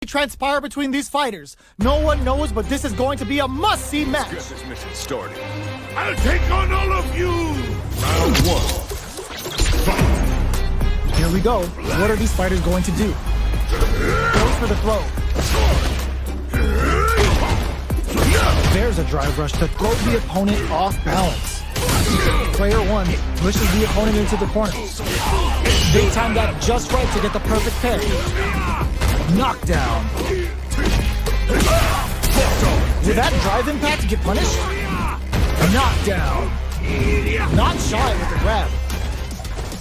transpire between these fighters. No one knows, but this is going to be a must-see match. Let's get this mission started. I'll take on all of you! Round one. Fight! Here we go. What are these fighters going to do? Goes for the throw. There's a drive rush to throw the opponent off balance. Player one pushes the opponent into the corner. They timed that just right to get the perfect pair. Knockdown. Will that drive impact get punished? Knockdown. Not shy with the grab.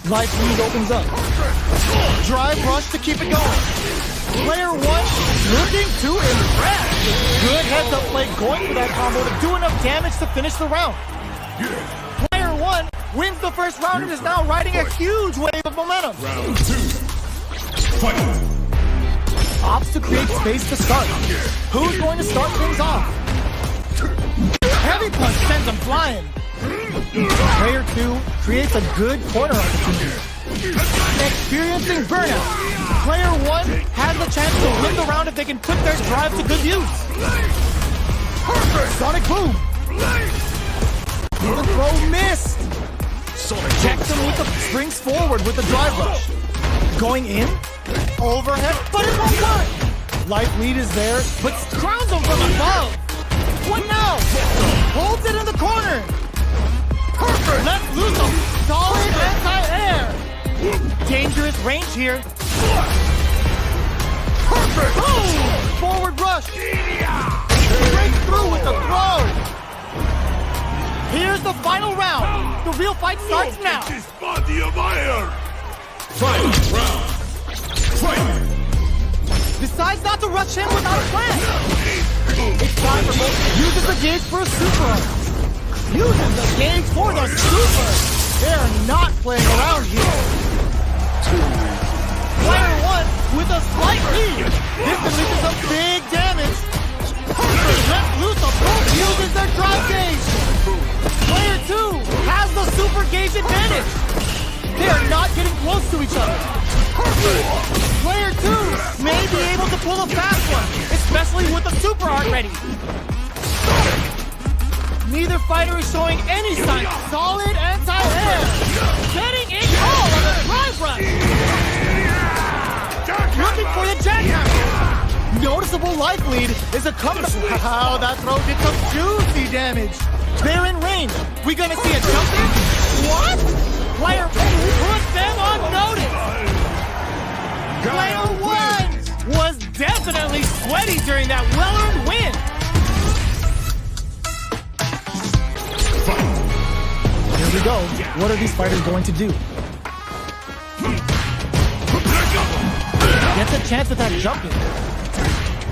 Life lead opens up. Drive rush to keep it going. Player one looking to impress. Good heads up play going for that combo to do enough damage to finish the round. Player one wins the first round and is now riding a huge wave of momentum. Round two. Fight! Opts to create space to start. Who's going to start things off? Heavy punch sends him flying. Player two creates a good corner opportunity. Experiencing burnout. Player one has the chance to win the round if they can put their drive to good use. Sonic boom. The throw missed. Checks him with the springs forward with the drive rush. Going in. Overhead, but it won't work. Life lead is there, but crowns him from above. What now? Holds it in the corner. Perfect. Let's lose him. Solid anti-air. Dangerous range here. Perfect. Boom! Forward rush. Breaks through with the throw. Here's the final round. The real fight starts now. This body of iron. Fight round. Fight. Decides not to rush in without a plan. It's time for both. Uses the gauge for a super art. Uses the gauge for the super. They're not playing around here. Player one with a slight lead. This can lead to some big damage. Let loose a both uses their drive gauge. Player two has the super gauge advantage. They are not getting close to each other. Player two may be able to pull a fast one, especially with the super art ready. Neither fighter is showing any sign. Solid anti-air. Getting it all on the drive rush. Looking for the jackhammer. Noticeable life lead is a comeback. Wow, that throw did some juicy damage. They're in range. We gonna see a jump in? What? Player put them on notice. Player one was definitely sweaty during that well-earned win. Here we go. What are these fighters going to do? Gets a chance at that jumping.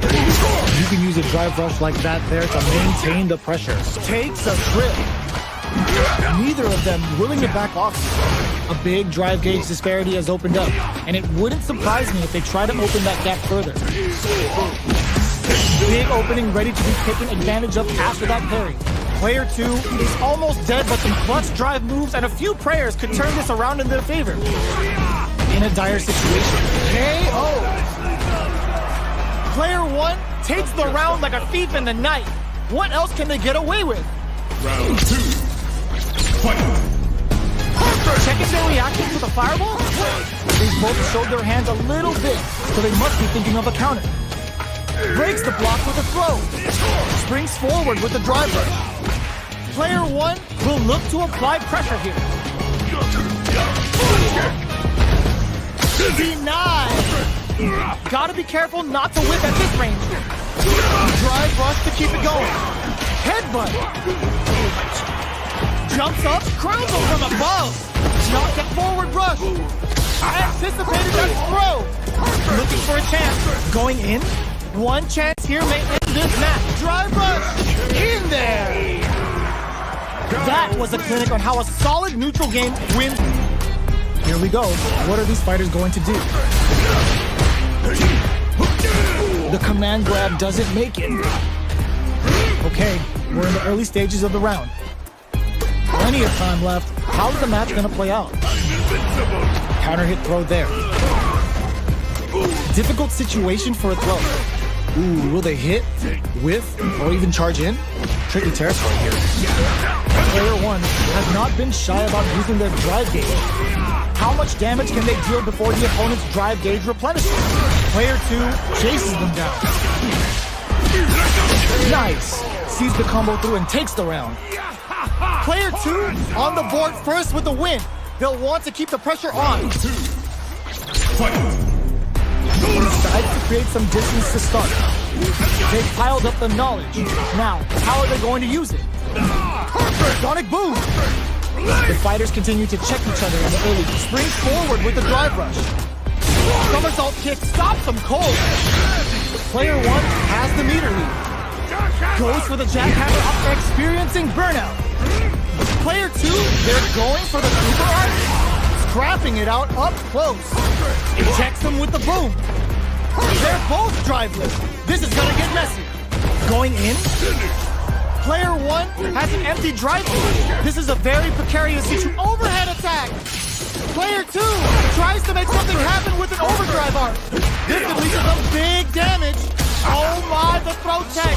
You can use a drive rush like that there to maintain the pressure. Takes a trip. Neither of them willing to back off. A big drive gauge disparity has opened up, and it wouldn't surprise me if they try to open that gap further. Big opening ready to be taken advantage of after that parry. Player two is almost dead, but some clutch drive moves and a few prayers could turn this around in their favor. In a dire situation. KO! Player one takes the round like a thief in the night. What else can they get away with? Round two. Fight. Checking their reaction to the fireball? They both showed their hands a little bit, so they must be thinking of a counter. Breaks the block with a throw. Springs forward with the drive rush. Player one will look to apply pressure here. Denied. Gotta be careful not to whip at this range. Drive rush to keep it going. Headbutt. Jumps up, crowns him from above. Not a forward rush. Anticipated that throw. Looking for a chance. Going in. One chance here may end this match. Drive rush. In there. That was a clinic on how a solid neutral game wins. Here we go. What are these fighters going to do? The command grab doesn't make it. Okay, we're in the early stages of the round. Plenty of time left. How's the match going to play out? Counter hit throw there. Difficult situation for a throw. Ooh, will they hit, whiff, or even charge in? Tricky territory here. Player 1 has not been shy about using their drive gauge. How much damage can they deal before the opponent's drive gauge replenishes? Player 2 chases them down. Nice! Sees the combo through and takes the round. Player 2 on the board first with the win. They'll want to keep the pressure on. He decides to create some distance to start. They've piled up the knowledge. Now, how are they going to use it? Sonic boom! The fighters continue to check each other in the early. Springs forward with the drive rush. Somersault kick stops them cold. Player 1 has the meter lead. Goes for the jackhammer up, experiencing burnout. Player 2, they're going for the super art. Scrapping it out up close. Ejects them with the boom. They're both driveless. This is gonna get messy. Going in. Player 1 has an empty drive gauge. This is a very precarious situation. Overhead attack. Player 2 tries to make something happen with an overdrive arc. This could lead to some big damage. Oh my, the throat tag.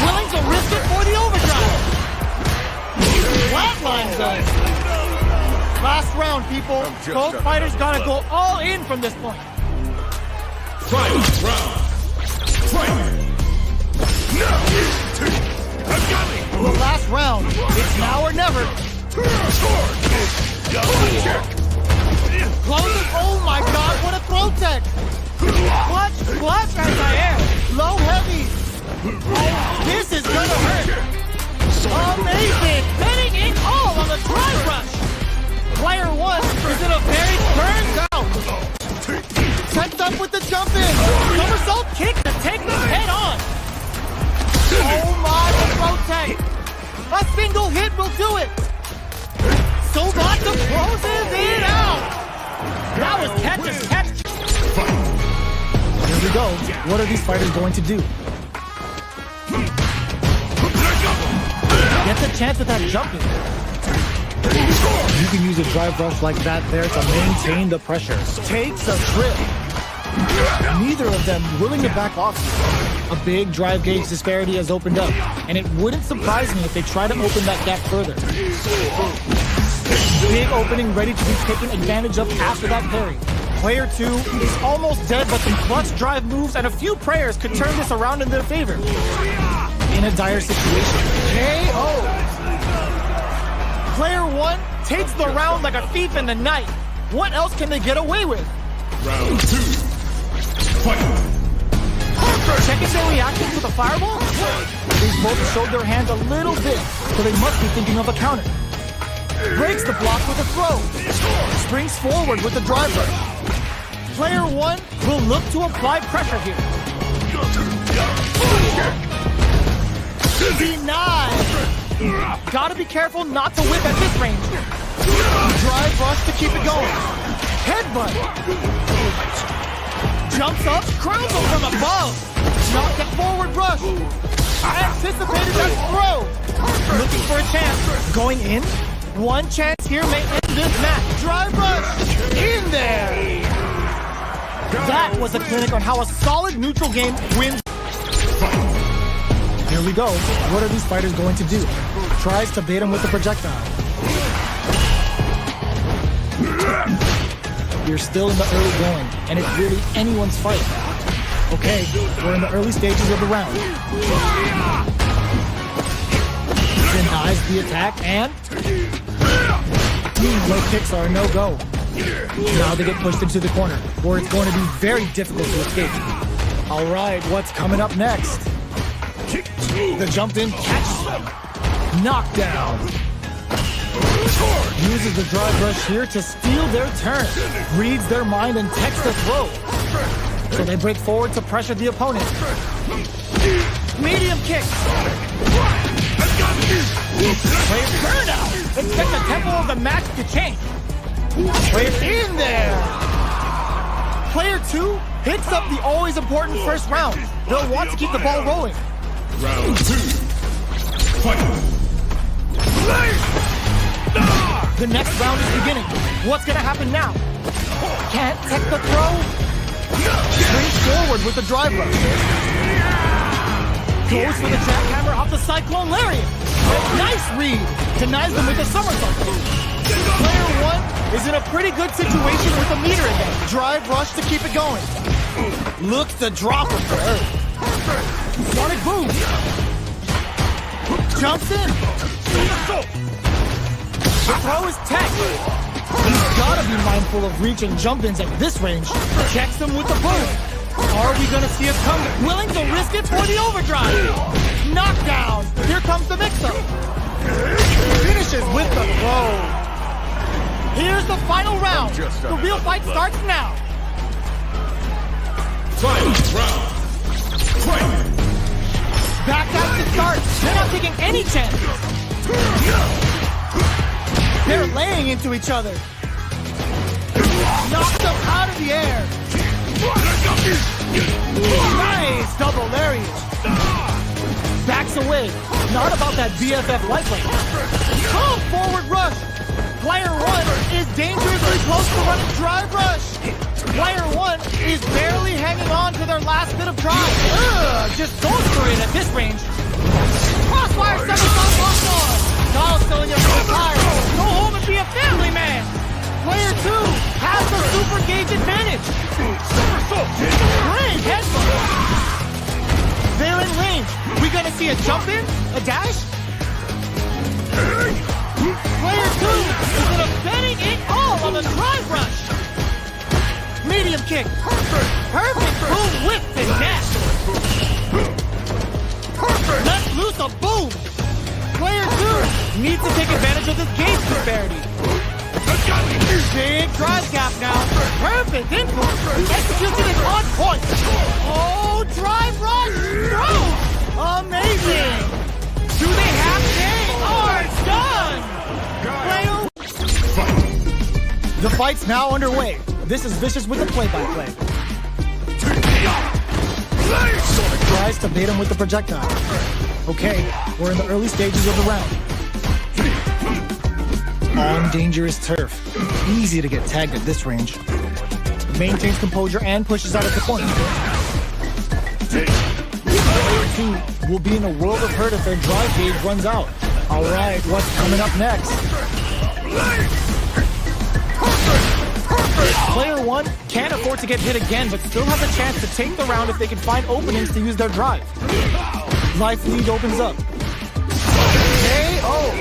Willing to risk it for the overdrive. Flatlines us. Last round, people. Both fighters gotta go all in from this point. Fight round. Fight. The last round. It's now or never. Closes. Oh my god, what a throw tech. Clutch as I am. Low heavy. Oh, this is gonna hurt. Amazing. Pinning it all on the drive rush. Player 1 is in a very burn down. Sets up with the jump in. Somersault kick to take them head on. Oh my, the throw tag. A single hit will do it. Sobata closes it out. That was catch as catch. Here we go. What are these fighters going to do? Gets a chance with that jumping. You can use a drive rush like that there to maintain the pressure. Takes a trip. Neither of them willing to back off. A big drive gauge disparity has opened up, and it wouldn't surprise me if they try to open that gap further. Big opening ready to be taken advantage of after that parry. Player 2 is almost dead, but some clutch drive moves and a few prayers could turn this around in their favor. In a dire situation. KO! Player 1 takes the round like a thief in the night. What else can they get away with? Round 2. Fight. Checking their reactions with a fireball? They've both showed their hands a little bit, so they must be thinking of a counter. Breaks the block with a throw. Springs forward with the drive rush. Player 1 will look to apply pressure here. Denied. Gotta be careful not to whip at this range. Drive rush to keep it going. Headbutt. Jumps up, crowns him from above. Knocked a forward rush. Anticipated that throw. Looking for a chance. Going in. One chance here may end this match. Drive rush. In there. That was a clinic on how a solid neutral game wins. Here we go. What are these fighters going to do? Tries to bait him with the projectile. You're still in the early going, and it's really anyone's fight. Okay, we're in the early stages of the round. Denies the attack, and low kicks are a no-go. Now they get pushed into the corner, where it's going to be very difficult to escape. All right, what's coming up next? The jump in catches them. Knockdown. Uses the drive rush here to steal their turn. Reads their mind and takes the throw. So they break forward to pressure the opponent. Medium kick. Player burnout. Expect the tempo of the match to change. Player in there. Player 2 hits up the always important first round. They'll want to keep the ball rolling. Round 2. Fight. The next round is beginning. What's gonna happen now? Can't take the throw. Springs forward with the drive rush. Goes for the jackhammer off the cyclone lariat. Nice read. Denies them with the somersault. Player one is in a pretty good situation with the meter again. Drive rush to keep it going. Looks to drop him to earth. Sonic boom. Jumps in. The throw is tech. He's gotta be mindful of reach and jump-ins at this range. Checks him with the boom. Are we gonna see a comeback? Willing to risk it for the overdrive. Knockdown. Here comes the mix-up. Finishes with the throw. Here's the final round. The real fight starts now. Final round. Fight! Back at the start. They're not taking any chances. They're laying into each other. Knocked them out of the air. Nice double lariat. Backs away. Not about that BFF lifeline. Oh, forward rush. Player one is dangerously close to running drive rush. Player one is barely hanging on to their last bit of drive. Just goes for it at this range. Crossfire somersault locked on. Guile's telling him to retire. Go home and be a family man. Player two has the super gauge advantage. Great headbutt. They're in range. We gonna see a jump in? A dash? Player two is gonna betting it all on the drive rush. Medium kick. Perfect boom whip and dash. Let's loose a boom. Player two needs to take advantage of this gauge disparity. Big drive gap now. Perfect input. Execution is on point. Oh, drive rush. Throw. Amazing. Do they have it's done. The fight's now underway. This is Vicious with the play-by-play. Sonic tries to bait him with the projectile. Okay, we're in the early stages of the round. On dangerous turf. Easy to get tagged at this range. Maintains composure and pushes out of the corner. Player two will be in a world of hurt if their drive gauge runs out. Alright, what's coming up next? Player one can't afford to get hit again, but still has a chance to take the round if they can find openings to use their drive. Life lead opens up. KO!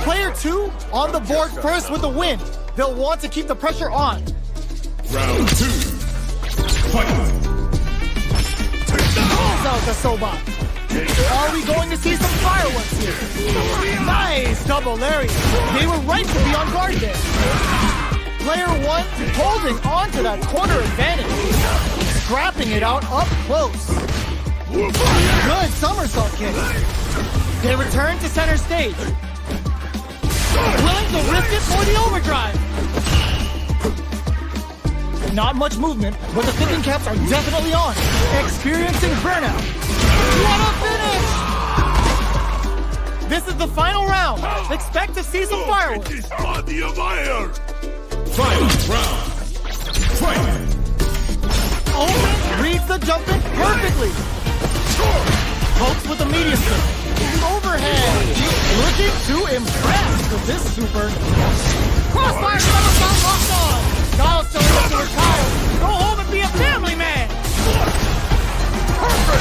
Player two on the board first with the win. They'll want to keep the pressure on. Round two. Fight! Pulls out the Sobot. Are we going to see some fireworks here? Nice double lariat. They were right to be on guard there. Player one holding on to that corner advantage. Scrapping it out up close. Good somersault kick. They return to center stage. Willing to risk it for the overdrive. Not much movement, but the thinking caps are definitely on. Experiencing burnout. What a finish! This is the final round. Expect to see some fireworks. Final round. Fight! Owen reads the jump in perfectly. Pokes with a medium kick. Overhead. Looking to impress with this super. Crossfire somersault locked on. Guile's telling him to retire. Go home and be a family man.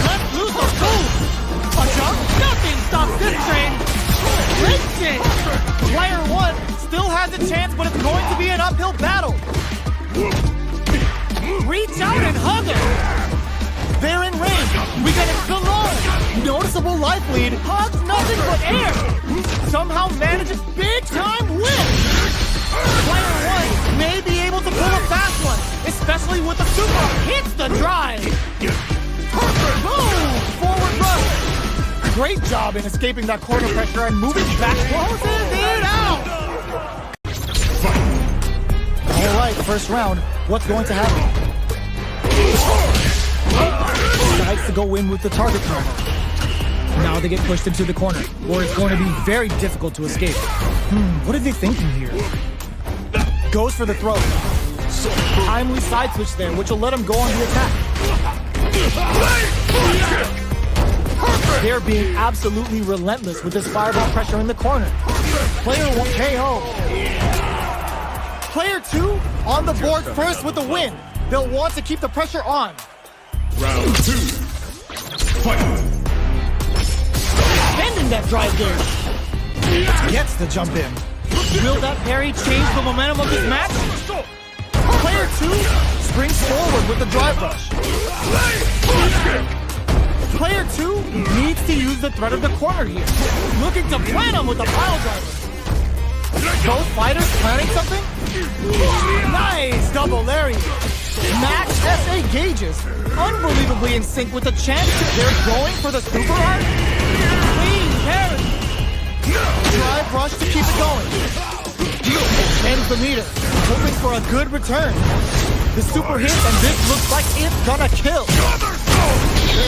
Let's lose a boom. A jump. Nothing stops this train. Listen. Player one still has a chance, but it's going to be an uphill battle. Reach out and hug him. They're in range. We get it galore. Noticeable life lead. Hugs nothing but air. Somehow manages big time win. Player one may be able to pull a fast one, especially with the super. Hits the drive. Boom! Forward rush. Great job in escaping that corner pressure and moving back. Closes it out. All right, first round. What's going to happen? Decides to go in with the target combo. Now they get pushed into the corner, or it's going to be very difficult to escape. What are they thinking here? Goes for the throw. Timely side switch there, which will let him go on the attack. They're being absolutely relentless with this fireball pressure in the corner. Player 1 KO. Player 2 on the board first with the win. They'll want to keep the pressure on. Round 2. Fight. Bending that drive gauge. Gets the jump in. Will that parry change the momentum of this match? Player 2 springs forward with the drive rush. Player 2 needs to use the threat of the corner here. Looking to plant him with the pile driver. Both fighters planning something? Nice double lariat. Max SA gauges. Unbelievably in sync with the chance. They're going for the super art. Clean parry. Drive rush to keep it going. Ends the meter, hoping for a good return. The super hit, and this looks like it's gonna kill.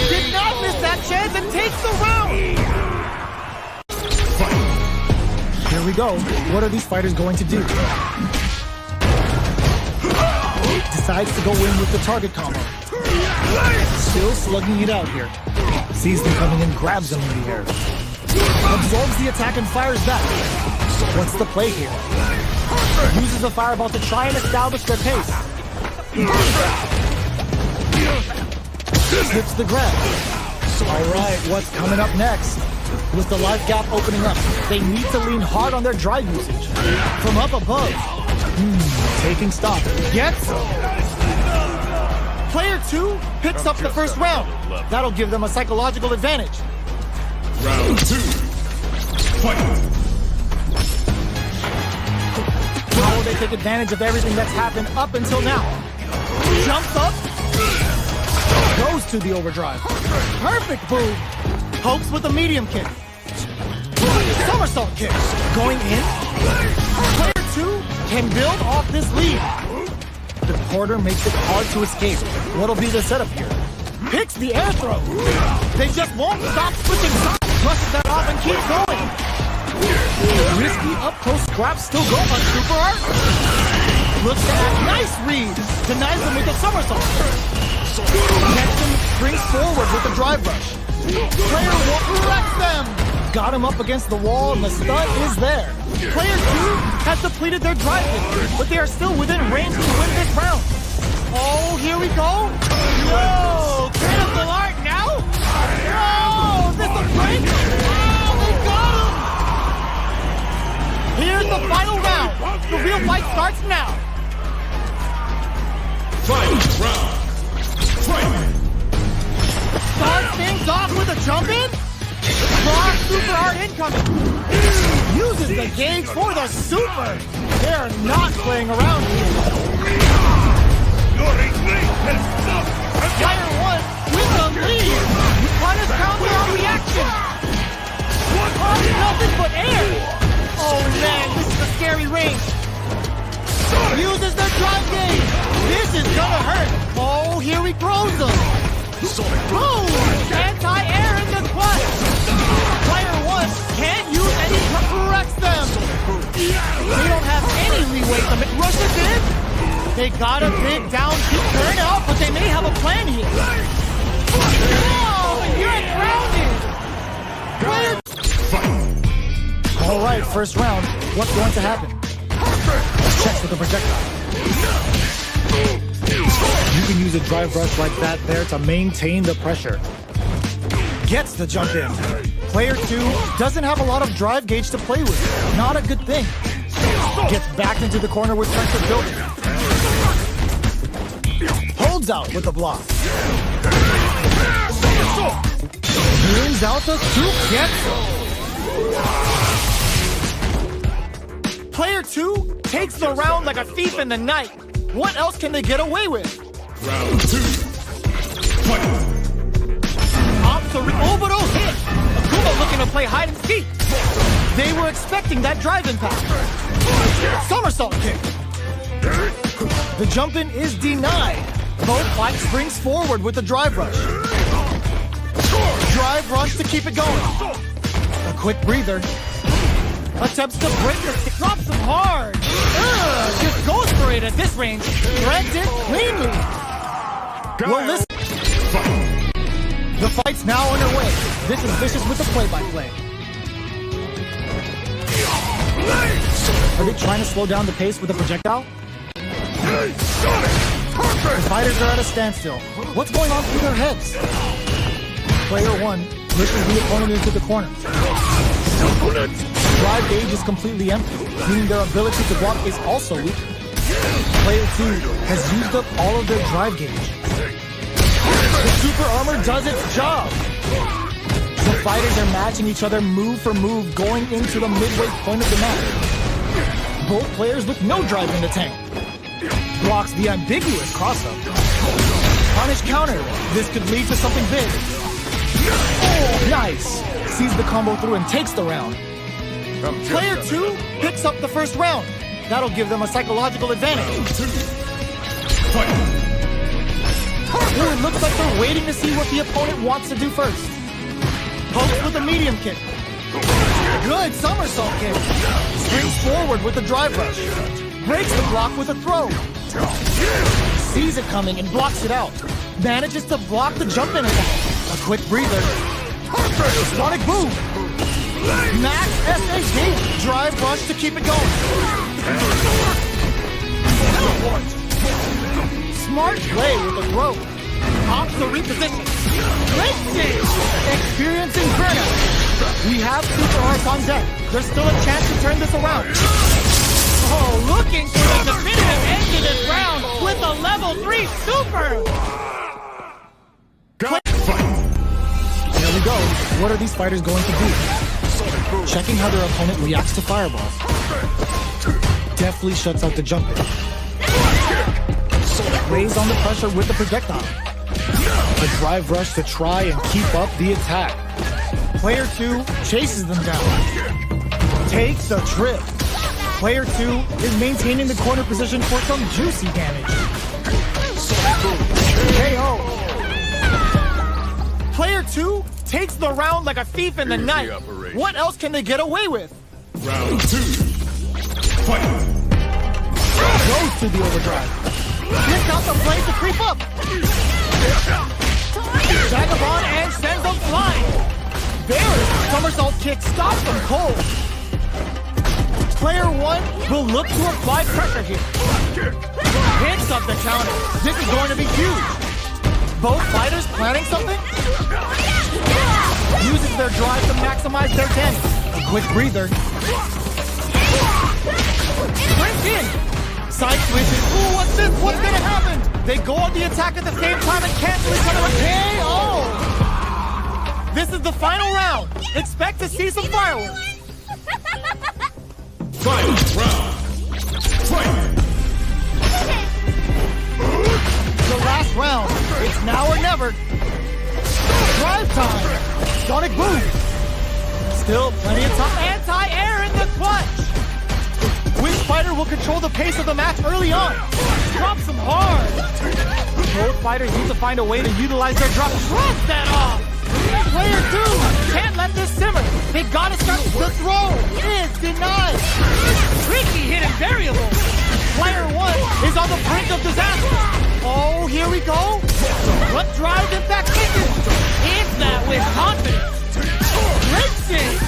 Did not miss that chance and takes the round. Here we go. What are these fighters going to do? Decides to go in with the target combo. Still slugging it out here. Sees them coming in, grabs them in the air. Absorbs the attack and fires back. What's the play here? Uses the fireball to try and establish their pace. Slips the grab. Alright, what's coming up next? With the life gap opening up, they need to lean hard on their drive usage. From up above. Taking stock. Gets Player 2 picks up the first round. That'll give them a psychological advantage. Round 2. Fight. How will they take advantage of everything that's happened up until now? Jumps up. Goes to the overdrive. Perfect move. Pokes with a medium kick. Somersault kick. Going in. Player 2 can build off this lead. The quarter makes it hard to escape. What'll be the setup here? Picks the air throw. They just won't stop switching sides. Brushes that off and keeps going. Risky up-close scraps still go on super art. Looks at that nice read. Denies them with a somersault. Next him springs forward with the drive rush. Player 1 wrecks them. Got him up against the wall and the stun is there. Player 2 has depleted their drive hit, but they are still within range to win this round. Oh, here we go. No, critical art now? No, this a break? Oh, they got him. Here's the final round. The real fight starts now. Final round. Fight. Starts things off with a jump in. Cross super art incoming. Uses the gauge for the super. They're not playing around here. Player 1 with the lead. Punish counter on reaction. Nothing but air. Oh man, this is a scary range. Uses the drive gauge. This is gonna hurt. Oh, here he throws them. Boom! Anti-air in the clutch. Player 1 can't use any to correct them. They don't have any leeway to rush it in. They got a big down kick turn out, but they may have a plan here. Oh, you're grounded. Player... All right, first round. What's going to happen? Checks with the projectile. You can use a drive rush like that there to maintain the pressure. Gets the jump in. Player 2 doesn't have a lot of drive gauge to play with. Not a good thing. Gets back into the corner with pressure building. Holds out with the block. Brings out the two. Gets Player 2 takes the round like a thief in the night. What else can they get away with? Round 2. Fight. Orbital hit. Akuma looking to play hide and seek. They were expecting that drive impact. Somersault kick. The jump in is denied. Both fight springs forward with the drive rush. Drive rush to keep it going. A quick breather. Attempts to break the stick. Drops him hard. Just goes for it at this range. Drags it cleanly. Well, listen. The fight's now underway. This is Vicious with the play-by-play. Are they trying to slow down the pace with a projectile? The fighters are at a standstill. What's going on through their heads? Player 1 pushes the opponent into the corner. Drive gauge is completely empty, meaning their ability to block is also weak. Player 2 has used up all of their drive gauge. The super armor does its job. The fighters are matching each other move for move going into the midway point of the match. Both players with no drive in the tank. Blocks the ambiguous cross-up. Punish counter. This could lead to something big. Oh, nice. Sees the combo through and takes the round. Player 2 picks up the first round. That'll give them a psychological advantage. Ooh, it looks like they're waiting to see what the opponent wants to do first. Pokes with a medium kick. Good somersault kick. Springs forward with a drive rush. Breaks the block with a throw. Sees it coming and blocks it out. Manages to block the jump in attack. A quick breather. Sonic boom. Max SAG. Drive rush to keep it going. Smart play with a throw. Opts to reposition. Great stage. Experiencing burnout. We have super arts on deck. There's still a chance to turn this around. Oh, looking for the definitive end to this round with a level 3 super! There we go. What are these fighters going to do? Checking how their opponent reacts to fireballs. Deftly shuts out the jump in. Lays on the pressure with the projectile. A drive rush to try and keep up the attack. Player 2 chases them down. Takes a trip. Player 2 is maintaining the corner position for some juicy damage. KO. Player 2 takes the round like a thief in the night. What else can they get away with? Round 2. Fight. Goes to the overdrive. Gets out the blade to creep up. Vagabond and sends them flying. There's somersault kick stops them cold. Player 1 will look to apply pressure here. Hits up the counter. This is going to be huge. Both fighters planning something? Uses their drive to maximize their damage. A quick breather. Sprint in. Side switches. Ooh, what's this? What's gonna happen? They go on the attack at the same time and cancel each other with KO! This is the final round. Expect to see some fireworks. Final round. Fight. The last round. It's now or never. Drive time. Sonic boom. Still plenty of time. Anti-air in the clutch. Which fighter will control the pace of the match early on? Drops them hard. Both fighters need to find a way to utilize their drop. Drop that off. Player 2 can't let this simmer. They gotta start the throw. It's denied. Tricky hidden variable. Player 1 is on the brink of disaster. Oh, here we go. What drive impact kicking? Hits that with confidence. Great save.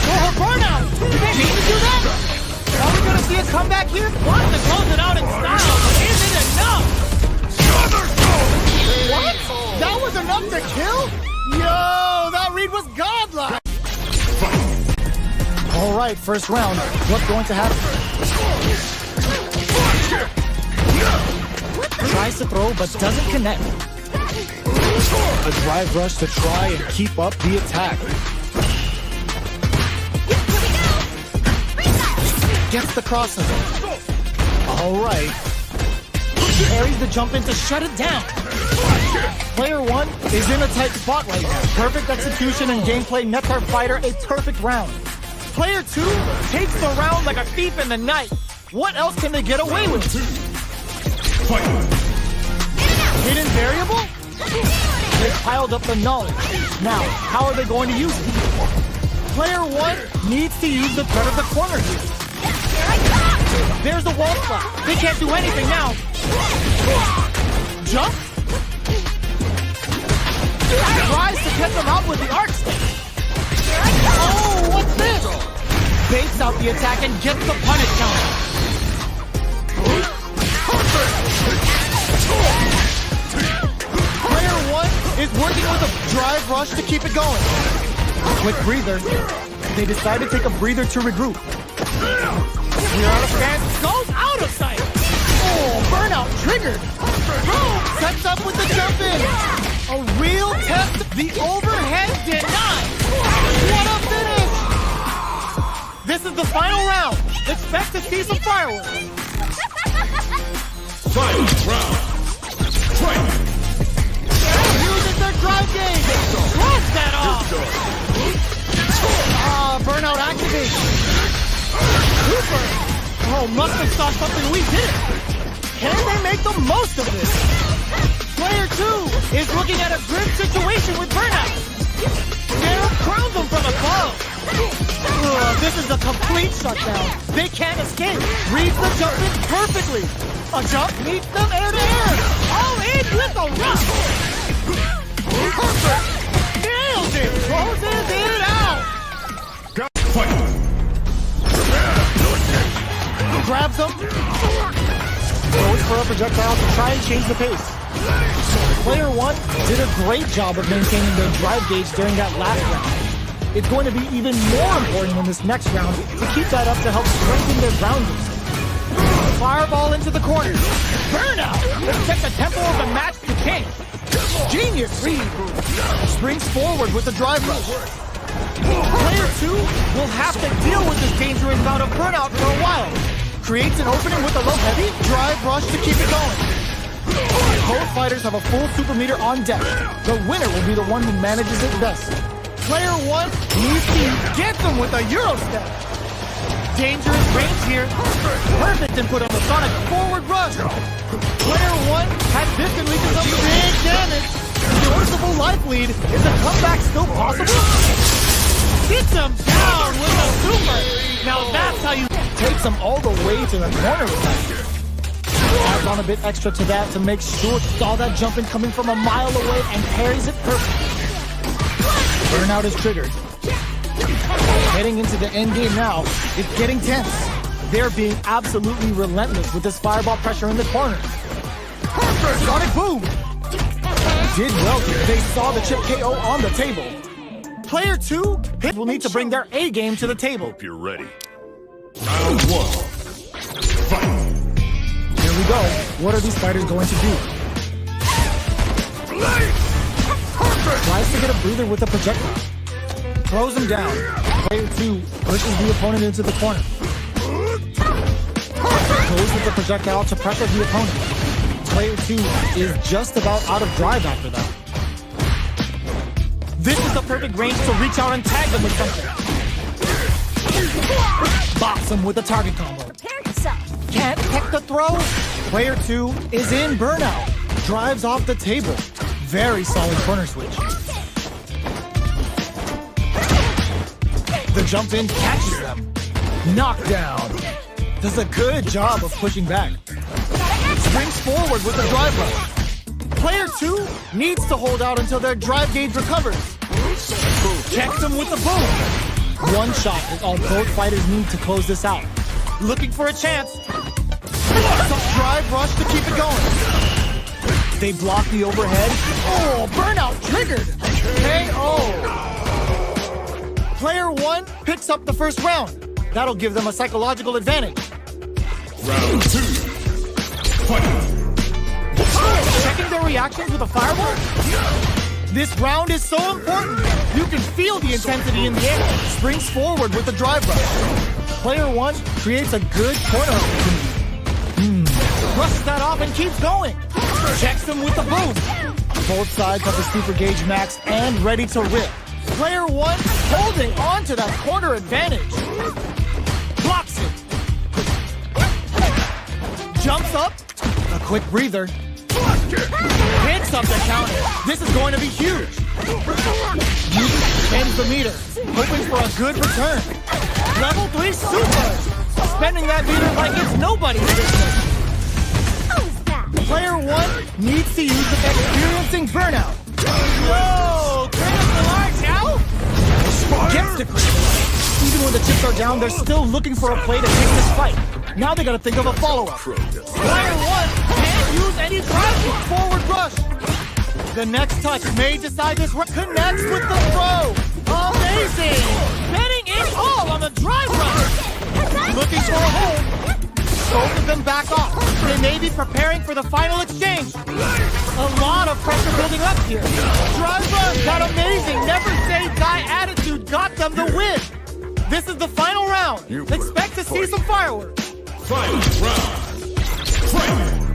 For her burnout. Can you do that? Are we gonna see a comeback here? Wants to close it out in style, but is it enough? What? That was enough to kill? Yo, that read was godlike! Alright, first round. What's going to happen? Tries to throw, but doesn't connect. A drive rush to try and keep up the attack. Gets the crossover. Alright. Carries the jump in to shut it down. Player 1 is in a tight spot right now. Perfect execution and gameplay nets our fighter a perfect round. Player 2 takes the round like a thief in the night. What else can they get away with? Fight. Hidden variable? They've piled up the knowledge. Now, how are they going to use it? Player 1 needs to use the threat of the corner here. There's the wall slap. They can't do anything now. Jump. Tries to catch them out with the arc stick. Oh, what's this? Baits out the attack and gets the punish counter. Player 1 is working with a drive rush to keep it going. Quick breather. They decide to take a breather to regroup. Clear out of stance. Goes out of sight. Oh, burnout triggered. Boom! Sets up with the jump in. A real test. The overhead denied. What a finish! This is the final round. Expect to see some fireworks. Final round. Fight! Using their drive game. Close that off. Burnout activates. Super. Oh, must have saw something we didn't. Can they make the most of this? Player 2 is looking at a grim situation with Burnout. They'll crown them from above. This is a complete shutdown. They can't escape. Reads the jump in perfectly. A jump meets them air to air. All in with a rush. Perfect. Nails it. Closes it out. Fight! Grabs them. Goes for a projectile to try and change the pace. Player 1 did a great job of maintaining their drive gauge during that last round. It's going to be even more important in this next round to keep that up to help strengthen their grounders. Fireball into the corner. Burnout! Let's set the tempo of the match to king. Genius read. Springs forward with the drive rush. Player 2 will have to deal with this dangerous bout of burnout for a while. Creates an opening with a low heavy drive rush to keep it going. Both fighters have a full super meter on deck. The winner will be the one who manages it best. Player 1 needs to get them with a Euro step. Dangerous range here. Perfect input on the Sonic forward rush. Player 1 has distributed some big damage. Noticeable life lead. Is a comeback still possible? Gets him down with a super. Now that's how you takes him all the way to the corner with that. Adds on a bit extra to that to make sure saw that jumping coming from a mile away and parries it perfectly. Burnout is triggered. Heading into the end game now, it's getting tense. They're being absolutely relentless with this fireball pressure in the corner. Sonic boom! Did well here. They saw the chip KO on the table. Player 2 will need to bring their A game to the table. Hope you're ready. Round 1. Fight! Here we go. What are these fighters going to do? Tries to get a breather with a projectile. Throws him down. Player 2 pushes the opponent into the corner. Goes with the projectile to pressure the opponent. Player 2 is just about out of drive after that. This is the perfect range to reach out and tag them with something. Bops him with a target combo. Prepare yourself. Can't pick the throw. Player 2 is in burnout. Drives off the table. Very solid corner switch. The jump in catches them. Knockdown. Does a good job of pushing back. Springs forward with the drive rush. Player 2 needs to hold out until their drive gauge recovers. Checks them with the boom. One shot is all both fighters need to close this out. Looking for a chance. Some drive rush to keep it going. They block the overhead. Oh, burnout triggered. KO. Player 1 picks up the first round. That'll give them a psychological advantage. Round 2. Fight! Checking their reactions with a fireball? This round is so important. You can feel the intensity in the air. Springs forward with the drive rush. Player 1 creates a good corner opportunity. Brushes that off and keeps going. Checks them with the boom. Both sides have the super gauge max and ready to rip. Player 1 holding on to that corner advantage. Blocks it. Jumps up. A quick breather. Picks up the counter. This is going to be huge. Spends the meter, hoping for a good return. Level 3 super! Spending that meter like it's nobody's business. Player 1 needs to use the experiencing burnout. Whoa! Critical large out? Gets to critical. Even when the chips are down, they're still looking for a play to take this fight. Now they gotta think of a follow-up. Player 1 can't use any drive with forward rush. The next touch may decide this one. Connects with the throw. Amazing! Betting it all on the drive rush. Looking for a hold. Both of them back off. They may be preparing for the final exchange. A lot of pressure building up here. Drive run, that amazing never say die attitude got them the win. This is the final round. Expect to see some fireworks. Final round. Fight!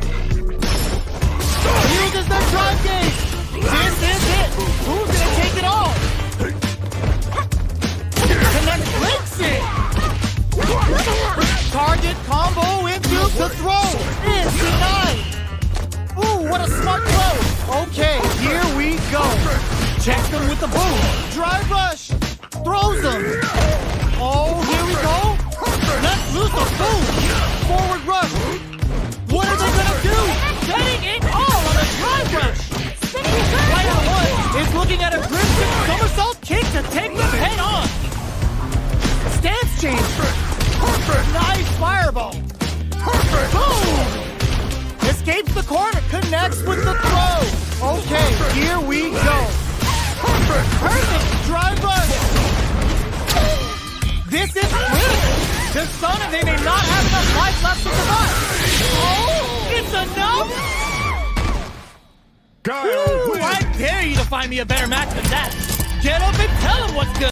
Uses their drive gauge. This is it. Who's gonna take it all? Connect links it. Target combo into the throw. Is denied. Ooh, what a smart throw. Okay, here we go. Checks them with the boom. Drive rush. Throws them. Oh, here we go. Let's lose the boom. Forward rush. What are they gonna do? Setting it all on a drive rush. Player 1 is looking at a crimson somersault kick to take them head on. Stance change. Nice fireball. Boom! Escapes the corner, connects with the throw. Okay, here we go. Perfect drive rush. This is critical. The Sun and they may not have enough life left to survive. Oh, it's enough. Guile Woo, I dare you to find me a better match than that. Get up and tell him what's good.